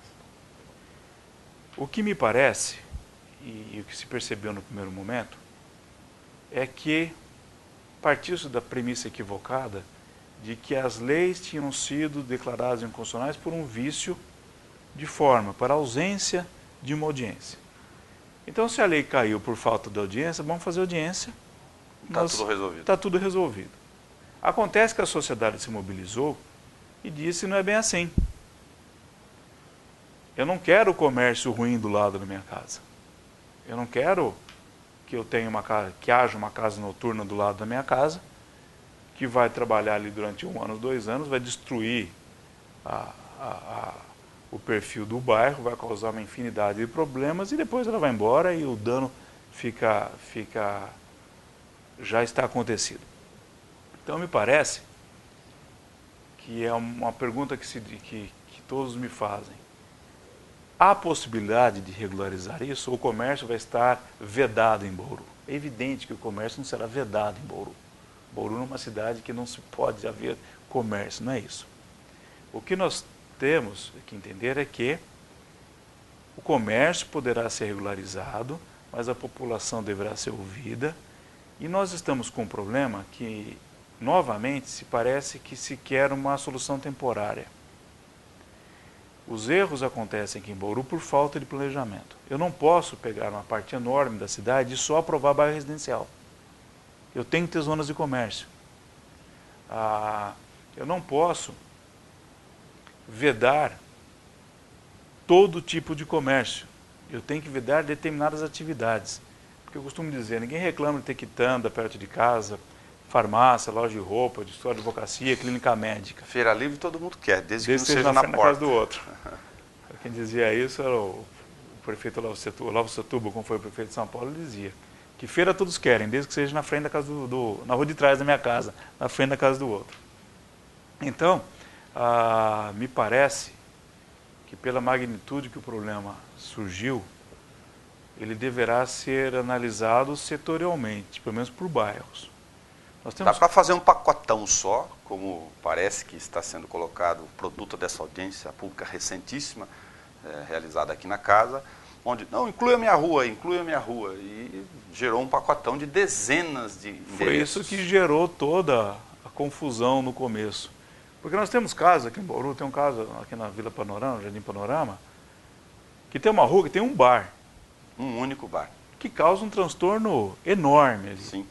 O que me parece, e o que se percebeu no primeiro momento, é que partiu-se da premissa equivocada de que as leis tinham sido declaradas inconstitucionais por um vício de forma, para ausência de uma audiência. Então, se a lei caiu por falta de audiência, vamos fazer audiência. Está tudo resolvido. Está tudo resolvido. Acontece que a sociedade se mobilizou e disse, não é bem assim. Eu não quero o comércio ruim do lado da minha casa. Eu não quero que eu tenha que haja uma casa noturna do lado da minha casa, que vai trabalhar ali durante 1 ano, 2 anos, vai destruir o perfil do bairro, vai causar uma infinidade de problemas e depois ela vai embora e o dano já está acontecido. Então me parece que é uma pergunta que todos me fazem. Há possibilidade de regularizar isso ou o comércio vai estar vedado em Bauru? É evidente que o comércio não será vedado em Bauru. Bauru é uma cidade que não se pode haver comércio, não é isso. O que nós temos que entender é que o comércio poderá ser regularizado, mas a população deverá ser ouvida, e nós estamos com um problema que, novamente, se parece que se quer uma solução temporária. Os erros acontecem aqui em Bauru por falta de planejamento. Eu não posso pegar uma parte enorme da cidade e só aprovar bairro residencial. Eu tenho que ter zonas de comércio. Eu não posso vedar todo tipo de comércio. Eu tenho que vedar determinadas atividades. Porque eu costumo dizer, ninguém reclama de ter quitanda perto de casa, farmácia, loja de roupa, de história de advocacia, clínica médica. Feira livre todo mundo quer, desde que não seja seja na frente porta. da casa do outro. Quem dizia isso era o prefeito Olavo Setúbal, como foi o prefeito de São Paulo, ele dizia que feira todos querem, desde que seja na frente da casa na rua de trás da minha casa, na frente da casa do outro. Então, me parece que pela magnitude que o problema surgiu, ele deverá ser analisado setorialmente, pelo menos por bairros. Dá para fazer um pacotão só, como parece que está sendo colocado, produto dessa audiência pública recentíssima, realizada aqui na casa, onde, não, inclui a minha rua, e gerou um pacotão de dezenas de endereços. Foi isso que gerou toda a confusão no começo. Porque nós temos casos aqui em Bauru, tem um caso aqui na Vila Panorama, Jardim Panorama, que tem uma rua que tem um bar. Um único bar. Que causa um transtorno enorme ali. Sim.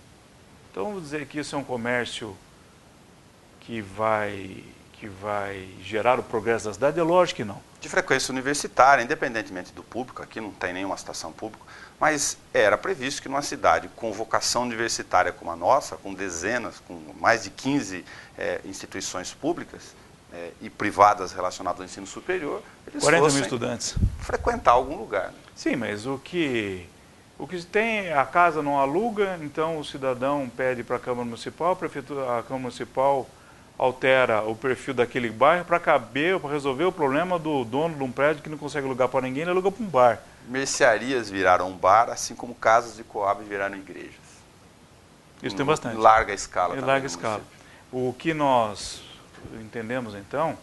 Então, vamos dizer que isso é um comércio que vai gerar o progresso da cidade? É lógico que não. De frequência universitária, independentemente do público, aqui não tem nenhuma estação pública, mas era previsto que numa cidade com vocação universitária como a nossa, com dezenas, com mais de 15 instituições públicas e privadas relacionadas ao ensino superior, eles 40 fossem mil estudantes. frequentar algum lugar. Né? Sim, mas o que tem, a casa não aluga, então o cidadão pede para a Câmara Municipal, a Câmara Municipal altera o perfil daquele bairro para resolver o problema do dono de um prédio que não consegue alugar para ninguém, ele aluga para um bar. Mercearias viraram um bar, assim como casas de coab viraram igrejas. Isso tem bastante. Em larga escala. Em larga escala. O que nós entendemos, então,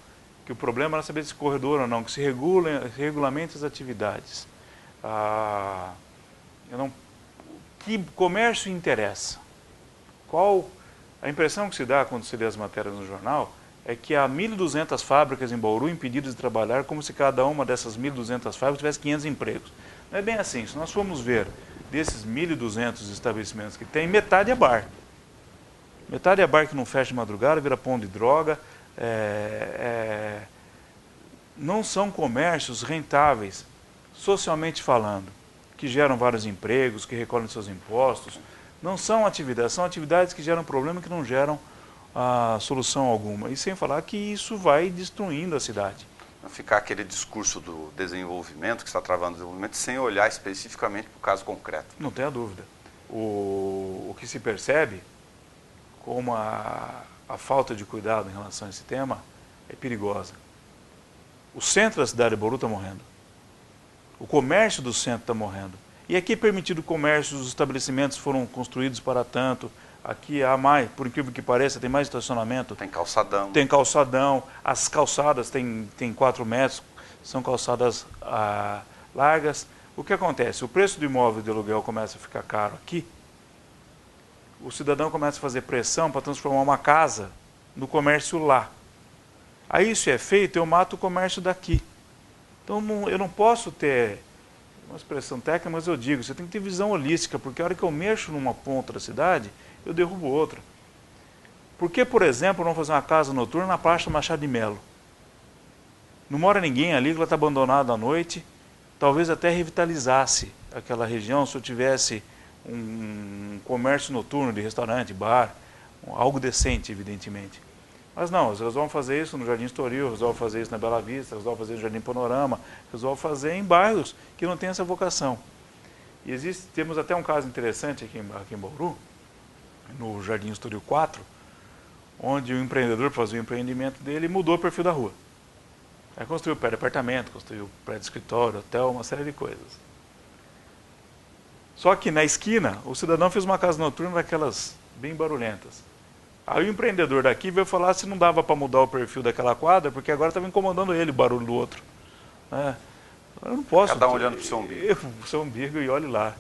que o problema era saber se corredor ou não, que se regulamente as atividades. Que comércio interessa? A impressão que se dá quando se lê as matérias no jornal é que há 1.200 fábricas em Bauru impedidas de trabalhar, como se cada uma dessas 1.200 fábricas tivesse 500 empregos. Não é bem assim. Se nós formos ver desses 1.200 estabelecimentos que tem, metade é bar. Metade é bar que não fecha de madrugada, vira pão de droga. Não são comércios rentáveis, socialmente falando, que geram vários empregos, que recolhem seus impostos. Não são atividades que geram problema e que não geram solução alguma. E sem falar que isso vai destruindo a cidade. Não ficar aquele discurso do desenvolvimento, que está travando o desenvolvimento, sem olhar especificamente para o caso concreto. Não tenha dúvida. O que se percebe, como a falta de cuidado em relação a esse tema, é perigosa. O centro da cidade de Bauru está morrendo. O comércio do centro está morrendo. E aqui é permitido o comércio, os estabelecimentos foram construídos para tanto. Aqui há mais, por incrível que pareça, tem mais estacionamento. Tem calçadão. Tem calçadão. As calçadas têm 4 metros, são calçadas largas. O que acontece? O preço do imóvel de aluguel começa a ficar caro aqui. O cidadão começa a fazer pressão para transformar uma casa no comércio lá. Aí isso é feito, eu mato o comércio daqui. Então eu não posso ter uma expressão técnica, mas eu digo, você tem que ter visão holística, porque a hora que eu mexo numa ponta da cidade, eu derrubo outra. Por que, por exemplo, não fazer uma casa noturna na Praça Machado de Melo? Não mora ninguém ali, ela está abandonada à noite, talvez até revitalizasse aquela região se eu tivesse um comércio noturno de restaurante, bar, algo decente, evidentemente. Mas não, eles resolvem fazer isso no Jardim Estoril, resolvem fazer isso na Bela Vista, resolvem fazer no Jardim Panorama, resolvem fazer em bairros que não têm essa vocação. E temos até um caso interessante aqui em Bauru, no Jardim Estoril 4, onde o empreendedor, para fazer o empreendimento dele, mudou o perfil da rua. Aí construiu prédio de apartamento, construiu prédio de escritório, hotel, uma série de coisas. Só que na esquina, o cidadão fez uma casa noturna daquelas bem barulhentas. Aí o empreendedor daqui veio falar se não dava para mudar o perfil daquela quadra, porque agora estava incomodando ele o barulho do outro. Eu não posso... Cada um olhando para o seu umbigo. Para o seu umbigo e olhe lá.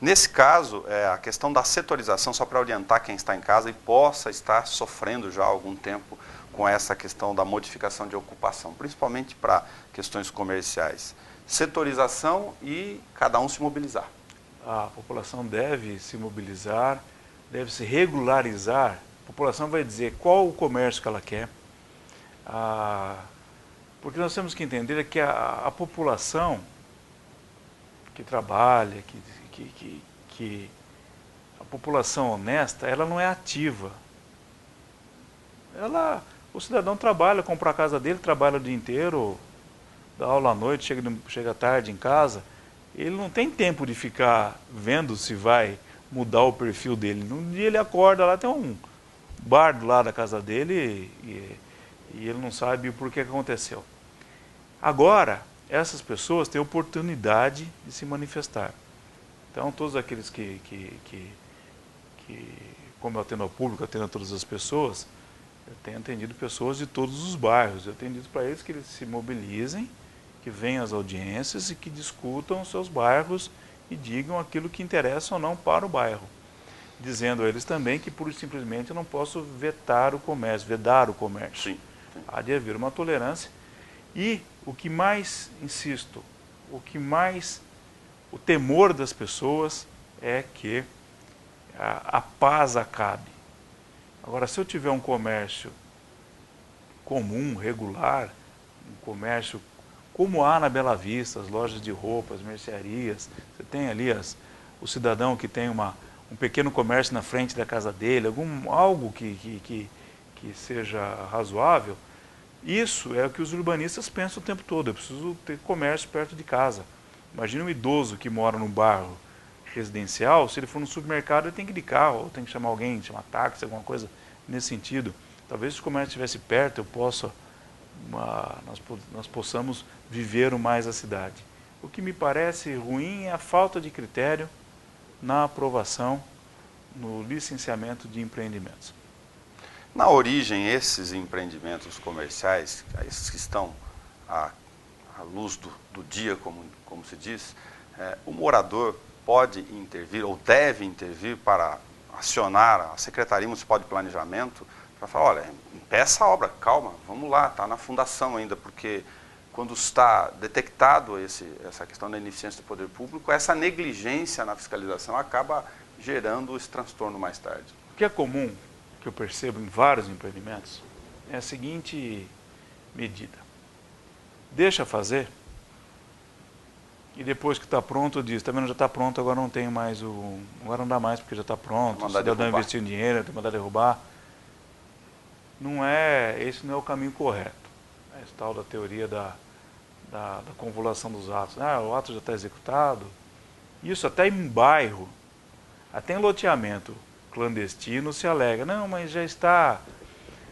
Nesse caso, a questão da setorização, só para orientar quem está em casa e possa estar sofrendo já há algum tempo com essa questão da modificação de ocupação, principalmente para questões comerciais? Setorização e cada um se mobilizar. A população deve se mobilizar, deve se regularizar. A população vai dizer qual o comércio que ela quer. Porque nós temos que entender que a população que trabalha, a população honesta, ela não é ativa. O cidadão trabalha, compra a casa dele, trabalha o dia inteiro, dá aula à noite, chega tarde em casa. Ele não tem tempo de ficar vendo se vai mudar o perfil dele. Num dia ele acorda lá, tem um bar do lado da casa dele e ele não sabe o porquê que aconteceu. Agora, essas pessoas têm oportunidade de se manifestar. Então, todos aqueles como eu atendo ao público, eu atendo a todas as pessoas, eu tenho atendido pessoas de todos os bairros. Eu tenho dito para eles que eles se mobilizem, que venham às audiências e que discutam os seus bairros e digam aquilo que interessa ou não para o bairro. Dizendo a eles também que, pura e simplesmente, eu não posso vedar o comércio. Sim. Há de haver uma tolerância. E o que mais, insisto, o temor das pessoas é que a paz acabe. Agora, se eu tiver um comércio comum, regular, um comércio como há na Bela Vista, as lojas de roupas, mercearias, você tem ali o cidadão que tem um pequeno comércio na frente da casa dele, algo que seja razoável. Isso é o que os urbanistas pensam o tempo todo. Eu preciso ter comércio perto de casa. Imagina um idoso que mora num bairro residencial, se ele for no supermercado, ele tem que ir de carro, ou tem que chamar alguém, chamar táxi, alguma coisa nesse sentido. Talvez se o comércio estivesse perto, nós possamos viver mais a cidade. O que me parece ruim é a falta de critério na aprovação, no licenciamento de empreendimentos. Na origem, esses empreendimentos comerciais, esses que estão à luz do dia, como se diz, o morador pode intervir ou deve intervir para acionar a Secretaria Municipal de Planejamento para falar, olha, impeça a obra, calma, vamos lá, está na fundação ainda, porque quando está detectado essa questão da ineficiência do poder público, essa negligência na fiscalização acaba gerando esse transtorno mais tarde. O que é comum, que eu percebo em vários empreendimentos, é a seguinte medida. Deixa fazer, e depois que está pronto, diz, também já está pronto, agora não tem mais agora não dá mais porque já está pronto, o cidadão investiu em dinheiro, tem mandado derrubar. Esse não é o caminho correto. É esse tal da teoria da convolução dos atos. O ato já está executado. Isso até em bairro, até em loteamento clandestino se alega, não, mas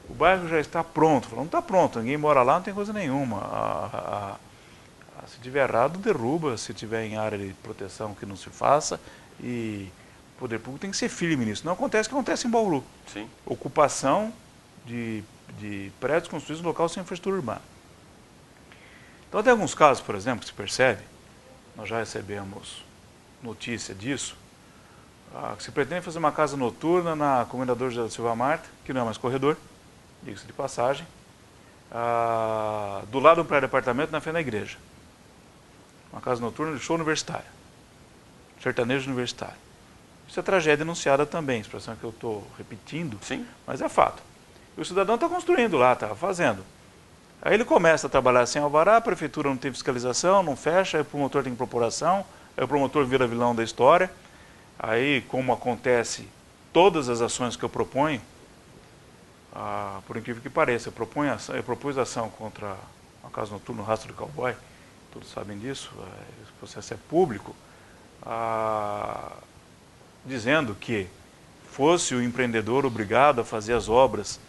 o bairro já está pronto. Não está pronto, ninguém mora lá, não tem coisa nenhuma. Se tiver errado, derruba, se tiver em área de proteção que não se faça, e o poder público tem que ser firme nisso. Não acontece o que acontece em Bauru. Sim. Ocupação de prédios construídos no local sem infraestrutura urbana. Então, tem alguns casos, por exemplo, que se percebe, nós já recebemos notícia disso, que se pretende fazer uma casa noturna na Comendador José da Silva Marta, que não é mais corredor, diga-se de passagem, do lado do prédio de apartamento, na frente da igreja. Uma casa noturna de show universitário, sertanejo universitário. Isso é tragédia anunciada também, expressão que eu estou repetindo, sim, mas é fato. E o cidadão está construindo lá, está fazendo. Aí ele começa a trabalhar sem alvará, a prefeitura não tem fiscalização, não fecha, aí o promotor tem que propor ação, aí o promotor vira vilão da história. Aí, como acontece todas as ações que eu proponho, por incrível que pareça, eu propus ação contra uma casa noturna no Rastro do Cowboy, todos sabem disso, esse processo é público, dizendo que fosse o empreendedor obrigado a fazer as obras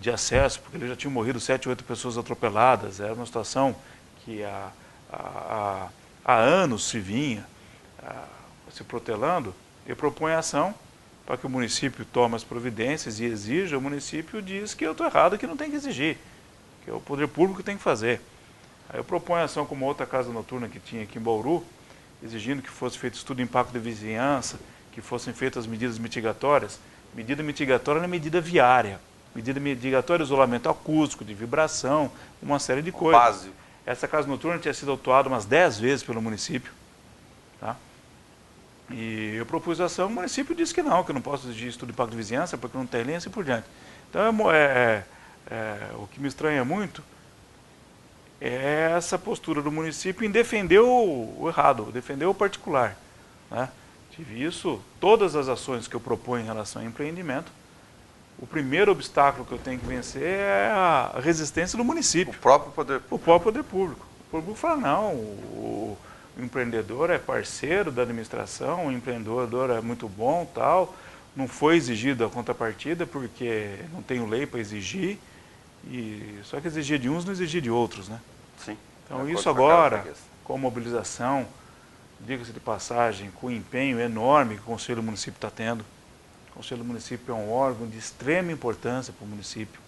de acesso, porque ele já tinha morrido 7 ou 8 pessoas atropeladas, era uma situação que há anos se vinha se protelando. Eu proponho ação para que o município tome as providências e exija, o município diz que eu estou errado, que não tem que exigir, que o poder público tem que fazer. Aí eu proponho ação como outra casa noturna que tinha aqui em Bauru, exigindo que fosse feito estudo de impacto de vizinhança, que fossem feitas medidas mitigatórias. Medida mitigatória não é medida viária. medida mitigatória, isolamento acústico, de vibração, uma série de coisas. Básico. Essa casa noturna tinha sido autuada umas 10 vezes pelo município. Tá? E eu propus a ação, o município disse que não posso exigir estudo de impacto de vizinhança, porque não tem lei, assim por diante. Então, o que me estranha muito é essa postura do município em defender o errado, defender o particular. Né? Tive isso, todas as ações que eu proponho em relação ao empreendimento, o primeiro obstáculo que eu tenho que vencer é a resistência do município. O próprio poder público. O próprio poder público. O poder público fala, não, o empreendedor é parceiro da administração, o empreendedor é muito bom, tal, não foi exigido a contrapartida porque não tenho lei para exigir, só que exigir de uns não exigir de outros, né? Sim. Então isso agora, com a mobilização, diga-se de passagem, com o empenho enorme que o Conselho Municipal está tendo. O Conselho Municipal é um órgão de extrema importância para o município,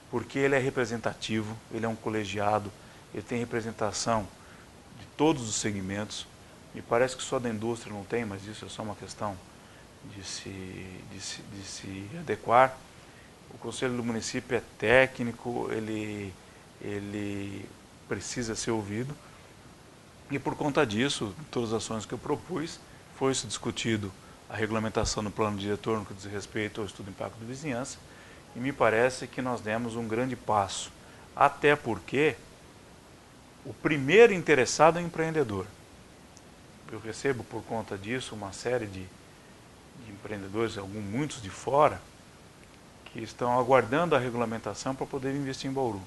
porque ele é representativo, ele é um colegiado, ele tem representação de todos os segmentos. Me parece que só da indústria não tem, mas isso é só uma questão de se adequar. O Conselho do Município é técnico, ele precisa ser ouvido. E por conta disso, todas as ações que eu propus, foi-se discutido a regulamentação do plano diretor no que diz respeito ao estudo de impacto de vizinhança, e me parece que nós demos um grande passo, até porque o primeiro interessado é o empreendedor. Eu recebo por conta disso uma série de empreendedores, muitos de fora, que estão aguardando a regulamentação para poder investir em Bauru.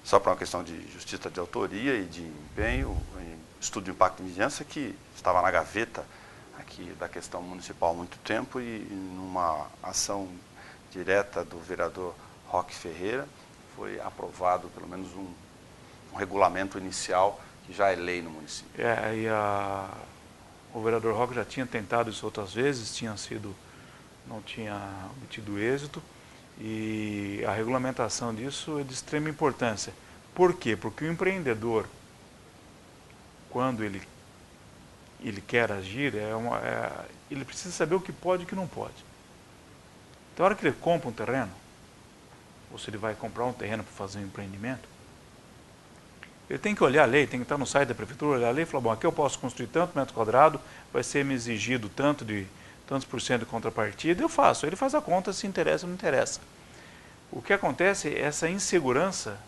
Só para uma questão de justiça de autoria e de empenho, estudo de impacto de vizinhança que estava na gaveta aqui da questão municipal há muito tempo e numa ação direta do vereador Roque Ferreira foi aprovado pelo menos um regulamento inicial que já é lei no município. O vereador Roque já tinha tentado isso outras vezes, não tinha obtido êxito, e a regulamentação disso é de extrema importância. Por quê? Porque o empreendedor, quando ele quer agir, ele precisa saber o que pode e o que não pode. Então, a hora que ele compra um terreno, ou se ele vai comprar um terreno para fazer um empreendimento, ele tem que olhar a lei, tem que estar no site da prefeitura, olhar a lei e falar, bom, aqui eu posso construir tanto metro quadrado, vai ser me exigido tantos por cento de contrapartida, eu faço. Ele faz a conta se interessa ou não interessa. O que acontece é essa insegurança,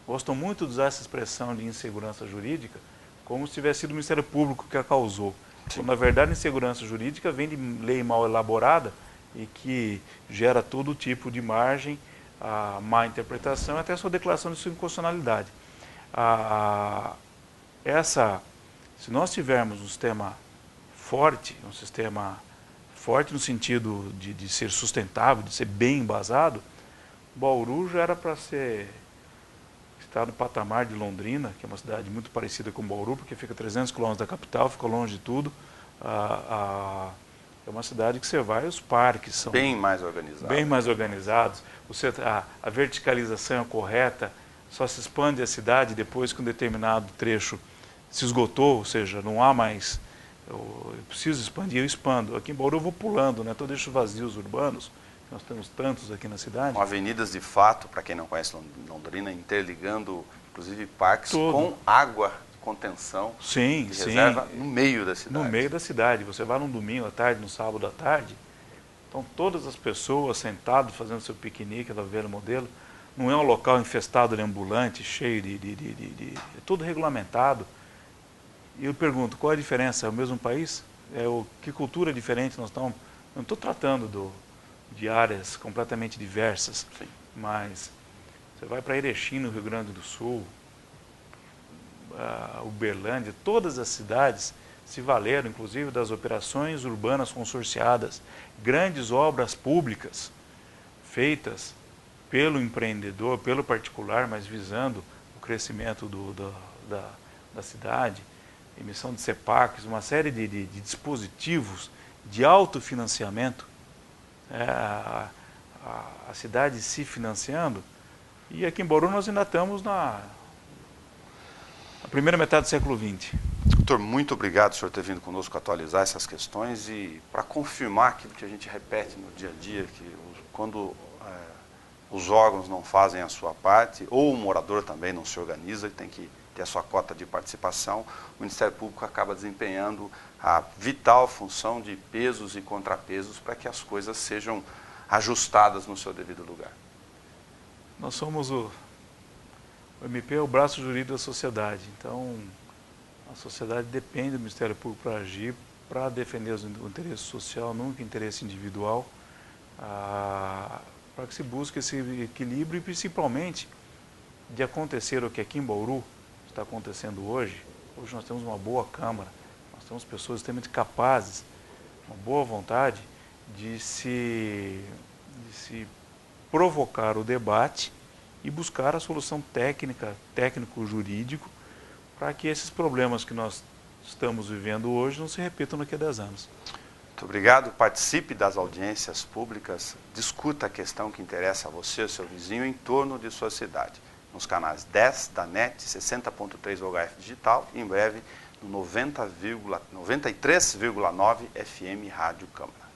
gostam muito de usar essa expressão de insegurança jurídica, como se tivesse sido o Ministério Público que a causou. Quando, na verdade, a insegurança jurídica vem de lei mal elaborada e que gera todo tipo de margem a má interpretação e até a sua declaração de sua inconstitucionalidade. Se nós tivermos um sistema forte no sentido de ser sustentável, de ser bem embasado, Bauru já era para estar no patamar de Londrina, que é uma cidade muito parecida com Bauru, porque fica 300 quilômetros da capital, fica longe de tudo. É uma cidade que você vai, os parques são bem mais organizados. Bem mais organizados. A verticalização é correta, só se expande a cidade depois que um determinado trecho se esgotou, ou seja, não há mais, eu preciso expandir, eu expando. Aqui em Bauru eu vou pulando, né? Então eu deixo vazios urbanos, nós temos tantos aqui na cidade. Com avenidas de fato, para quem não conhece Londrina, interligando inclusive parques com água de contenção, sim, de reserva no meio da cidade. No meio da cidade. Você vai num domingo à tarde, no sábado à tarde, então todas as pessoas sentadas fazendo seu piquenique, da velha modelo, não é um local infestado de ambulante, cheio é tudo regulamentado. E eu pergunto, qual é a diferença? É o mesmo país? Que cultura diferente nós estamos? Eu não estou tratando de áreas completamente diversas, sim, mas você vai para Erechim, no Rio Grande do Sul, Uberlândia, todas as cidades se valeram, inclusive, das operações urbanas consorciadas, grandes obras públicas feitas pelo empreendedor, pelo particular, mas visando o crescimento da cidade, emissão de CEPACs, uma série de dispositivos de autofinanciamento, a cidade se financiando, e aqui em Bauru nós ainda estamos na primeira metade do século XX. Doutor, muito obrigado por o senhor ter vindo conosco atualizar essas questões e para confirmar aquilo que a gente repete no dia a dia, que quando os órgãos não fazem a sua parte, ou o morador também não se organiza e tem que ter a sua cota de participação, o Ministério Público acaba desempenhando a vital função de pesos e contrapesos para que as coisas sejam ajustadas no seu devido lugar. Nós somos o MP é o braço jurídico da sociedade, então a sociedade depende do Ministério Público para agir, para defender o interesse social, nunca o interesse individual, para que se busque esse equilíbrio e principalmente de acontecer o que aqui em Bauru está acontecendo hoje. Hoje nós temos uma boa Câmara, nós temos pessoas extremamente capazes, uma boa vontade de se provocar o debate e buscar a solução técnico-jurídico para que esses problemas que nós estamos vivendo hoje não se repitam daqui a 10 anos. Muito obrigado. Participe das audiências públicas, discuta a questão que interessa a você, ao seu vizinho, em torno de sua cidade. Nos canais 10 da NET, 60.3 UHF Digital e em breve no 93,9 FM Rádio Câmara.